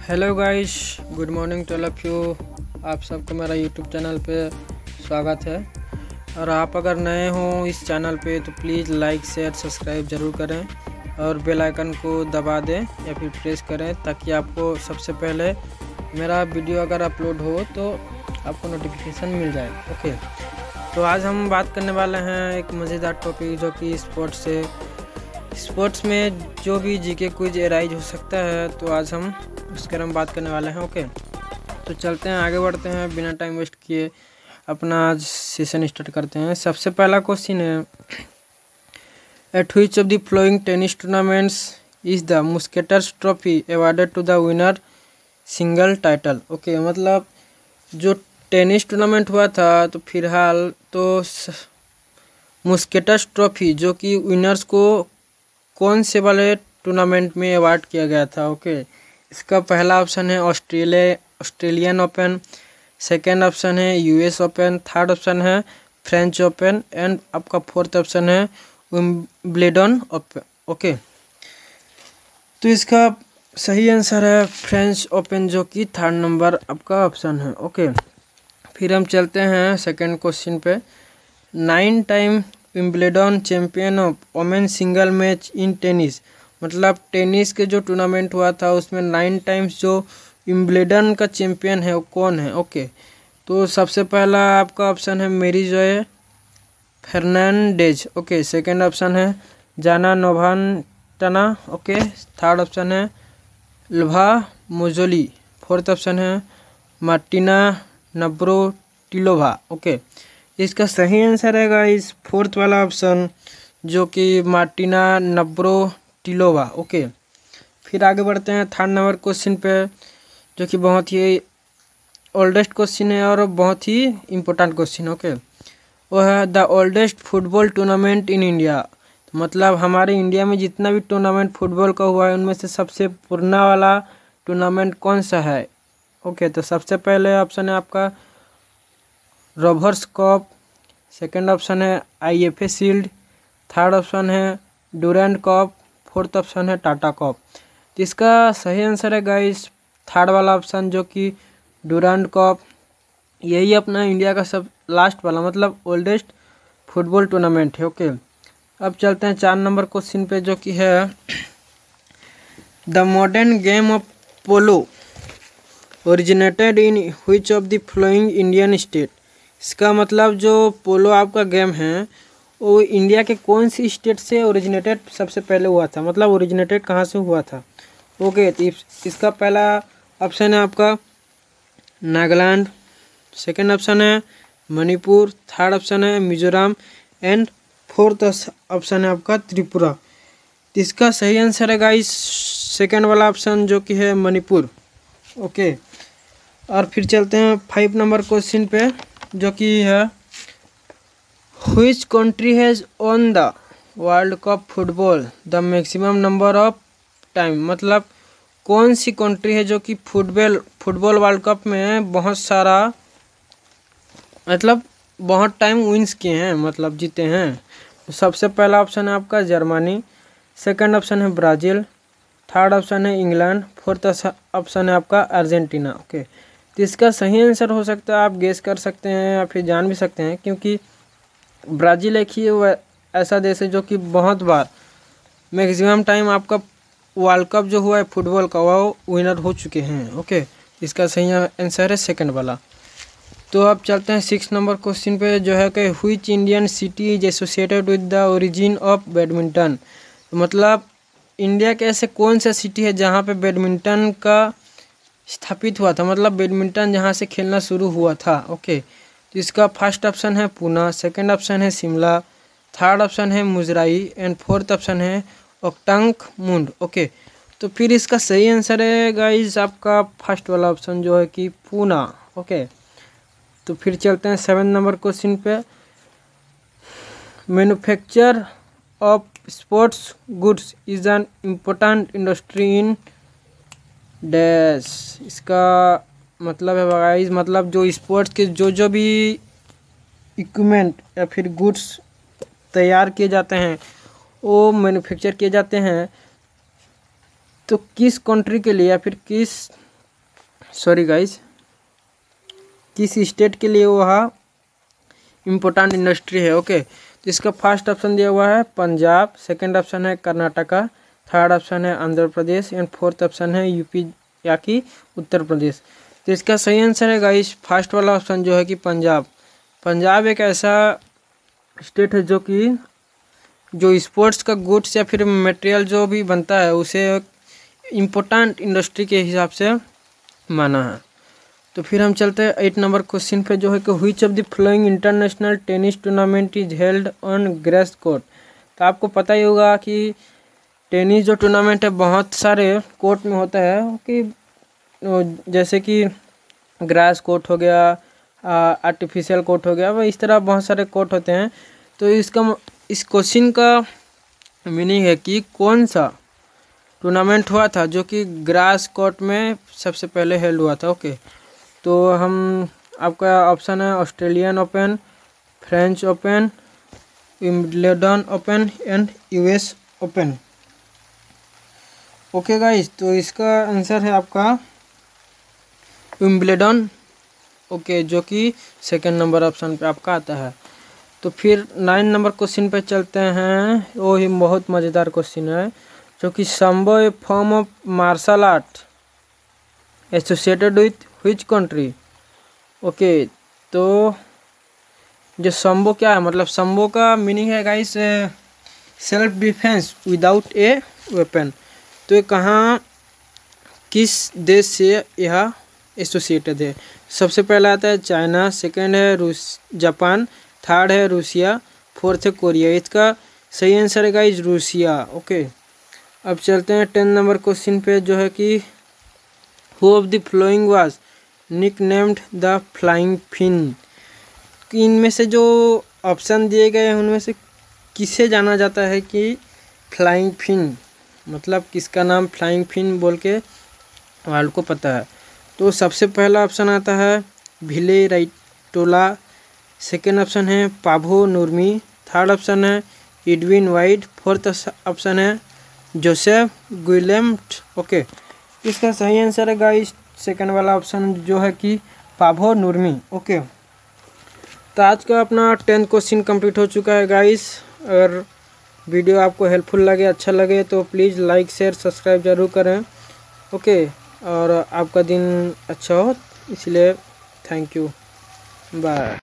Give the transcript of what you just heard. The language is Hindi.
Hello guys, good morning to all of you. आप सबको मेरा यूट्यूब चैनल पे स्वागत है। और आप अगर नए हो इस चैनल पे तो प्लीज़ लाइक शेयर सब्सक्राइब ज़रूर करें और बेल आइकन को दबा दें या फिर प्रेस करें ताकि आपको सबसे पहले मेरा वीडियो अगर अपलोड हो तो आपको नोटिफिकेशन मिल जाए। ओके, तो आज हम बात करने वाले हैं एक मज़ेदार टॉपिक जो कि स्पोर्ट्स में जो भी जीके क्विज एराइज हो सकता है, तो आज हम उसके बारे में बात करने वाले हैं। ओके, तो चलते हैं, आगे बढ़ते हैं, बिना टाइम वेस्ट किए अपना आज सेशन स्टार्ट करते हैं। सबसे पहला क्वेश्चन है, at which of the following tennis tournaments is the Musketeers trophy awarded to the winner single title. Okay, मतलब जो टेनिस टूर्नामेंट हुआ था तो फिलहाल तो मुस्केटर्स ट्रॉफी जो कि विनर्स को कौन से वाले टूर्नामेंट में अवार्ड किया गया था। ओके, इसका पहला ऑप्शन है ऑस्ट्रेलियन ओपन, सेकेंड ऑप्शन है यूएस ओपन, थर्ड ऑप्शन है फ्रेंच ओपन एंड आपका फोर्थ ऑप्शन है विंबलडन ओपन। ओके, तो इसका सही आंसर है फ्रेंच ओपन जो कि थर्ड नंबर आपका ऑप्शन है। ओके, फिर हम चलते हैं सेकेंड क्वेश्चन पे। 9 time Wimbledon champion of women single match in tennis, मतलब टेनिस के जो टूर्नामेंट हुआ था उसमें 9 टाइम्स जो विंबलडन का चैंपियन है वो कौन है। ओके, तो सबसे पहला आपका ऑप्शन है Mary Joe Fernandez. Okay, second option है Jana Novotna. Okay, third option है लभा मोजोली, फोर्थ ऑप्शन है मार्टिना नवरातिलोवा। ओके, इसका सही आंसर है गाइस फोर्थ वाला ऑप्शन जो कि मार्टिना नवरातिलोवा। ओके, फिर आगे बढ़ते हैं थर्ड नंबर क्वेश्चन पे जो कि बहुत ही ओल्डेस्ट क्वेश्चन है और बहुत ही इम्पोर्टेंट क्वेश्चन। ओके, वो है the oldest football tournament in India, मतलब हमारे इंडिया में जितना भी टूर्नामेंट फुटबॉल का हुआ है उनमें से सबसे पुराना वाला टूर्नामेंट कौन सा है। ओके, तो सबसे पहले ऑप्शन है आपका रोवर्स कप, सेकेंड ऑप्शन है आईएफए शील्ड, थर्ड ऑप्शन है डूरैंड कप, फोर्थ ऑप्शन है टाटा कप। तो इसका सही आंसर है गाइस थर्ड वाला ऑप्शन जो कि डूरैंड कप। यही अपना इंडिया का सब लास्ट वाला मतलब ओल्डेस्ट फुटबॉल टूर्नामेंट है। ओके, अब चलते हैं 4 नंबर क्वेश्चन पे जो कि है the modern game of polo originated in which of the flowing Indian state. इसका मतलब जो पोलो आपका गेम है वो इंडिया के कौन सी स्टेट से ओरिजिनेटेड सबसे पहले हुआ था, मतलब ओरिजिनेटेड कहाँ से हुआ था। ओके, तो इसका पहला ऑप्शन है आपका नागालैंड, सेकंड ऑप्शन है मणिपुर, थर्ड ऑप्शन है मिजोरम एंड फोर्थ ऑप्शन है आपका त्रिपुरा। तो इसका सही आंसर है गाइस सेकंड वाला ऑप्शन जो कि है मणिपुर। ओके, और फिर चलते हैं 5 नंबर क्वेश्चन पे जो कि है which country has own the world cup football the maximum number of time, मतलब कौन सी कंट्री है जो कि फुटबॉल वर्ल्ड कप में बहुत सारा मतलब बहुत टाइम विन्स किए हैं, मतलब जीते हैं। तो सबसे पहला ऑप्शन है आपका जर्मनी, सेकंड ऑप्शन है ब्राज़ील, थर्ड ऑप्शन है इंग्लैंड, फोर्थ ऑप्शन है आपका अर्जेंटीना। ओके, तो इसका सही आंसर हो सकता है आप गेस कर सकते हैं या फिर जान भी सकते हैं क्योंकि ब्राज़ील एक ही ऐसा देश है जो कि बहुत बार मैक्सिमम टाइम आपका वर्ल्ड कप जो हुआ है फुटबॉल का वो विनर हो चुके हैं। ओके, इसका सही आंसर है सेकंड वाला। तो अब चलते हैं 6 नंबर क्वेश्चन पे जो है कि which Indian city is associated with the origin of badminton, मतलब इंडिया के ऐसे कौन सा सिटी है जहाँ पे बैडमिंटन का स्थापित हुआ था, मतलब बैडमिंटन जहाँ से खेलना शुरू हुआ था। ओके, तो इसका फर्स्ट ऑप्शन है पूना, सेकंड ऑप्शन है शिमला, थर्ड ऑप्शन है मुजराई एंड फोर्थ ऑप्शन है ओक्टांगमुंड। ओके, तो फिर इसका सही आंसर है गाइस आपका फर्स्ट वाला ऑप्शन जो है कि पूना। ओके, तो फिर चलते हैं 7 नंबर क्वेश्चन पे। Manufacture of sports goods is an important industry in dash, इसका मतलब है गाइस मतलब जो स्पोर्ट्स के जो भी इक्विपमेंट या फिर गुड्स तैयार किए जाते हैं वो मैन्युफैक्चर किए जाते हैं तो किस कंट्री के लिए या फिर किस सॉरी गाइस, किस स्टेट के लिए वह इम्पोर्टेंट इंडस्ट्री है। ओके, तो इसका फर्स्ट ऑप्शन दिया हुआ है पंजाब, सेकंड ऑप्शन है कर्नाटका, थर्ड ऑप्शन है Andhra Pradesh and fourth option है यूपी या कि उत्तर प्रदेश। तो इसका सही आंसर है गाइस फर्स्ट वाला ऑप्शन जो है कि पंजाब। पंजाब एक ऐसा स्टेट है जो स्पोर्ट्स का गुड्स या फिर मटेरियल जो भी बनता है उसे इम्पोर्टेंट इंडस्ट्री के हिसाब से माना है। तो फिर हम चलते हैं 8 नंबर क्वेश्चन पे, जो है कि which of the following international tennis tournament is held on grass court. तो आपको पता ही होगा कि टेनिस जो टूर्नामेंट है बहुत सारे कोर्ट में होता है, कि जैसे कि ग्रास कोर्ट हो गया, आर्टिफिशियल कोर्ट हो गया, वह इस तरह बहुत सारे कोर्ट होते हैं। तो इस क्वेश्चन का मीनिंग है कि कौन सा टूर्नामेंट हुआ था जो कि ग्रास कोर्ट में सबसे पहले हेल्ड हुआ था। ओके, तो हम आपका ऑप्शन है Australian open, French open, Wimbledon open and US open. Okay guys, तो इसका आंसर है आपका विंबलडन। ओके, जो कि सेकंड नंबर ऑप्शन पे आपका आता है। तो फिर 9 नंबर क्वेश्चन पे चलते हैं। वो ही बहुत मज़ेदार क्वेश्चन है, जो कि sambo a form of martial art associated with which country. Okay, तो जो समबो क्या है, मतलब समबो का मीनिंग है guys self defence without a weapon. तो ये कहाँ किस देश से यह एसोसिएटेड है। सबसे पहला आता है चाइना, सेकंड है जापान, थर्ड है रूसिया, फोर्थ है कोरिया। इसका सही आंसर है गाइस रूसिया। ओके, अब चलते हैं 10 नंबर क्वेश्चन पे, जो है कि who of the following was nicknamed the flying Finn. इनमें से जो ऑप्शन दिए गए हैं उनमें से किसे जाना जाता है कि फ्लाइंग फिन, मतलब किसका नाम फ्लाइंग फिन बोल के वर्ल्ड को पता है। तो सबसे पहला ऑप्शन आता है भिले राइटोला, सेकेंड ऑप्शन है पाभो नुर्मी, थर्ड ऑप्शन है एडविन वाइट, फोर्थ ऑप्शन है जोसेफ गुइलेम्ट। ओके, इसका सही आंसर है गाइस सेकेंड वाला ऑप्शन, जो है कि पाभो नुर्मी। ओके, तो आज का अपना 10 क्वेश्चन कंप्लीट हो चुका है गाइस। अगर वीडियो आपको हेल्पफुल लगे, अच्छा लगे, तो प्लीज़ लाइक शेयर सब्सक्राइब जरूर करें। ओके, और आपका दिन अच्छा हो, इसलिए थैंक यू, बाय।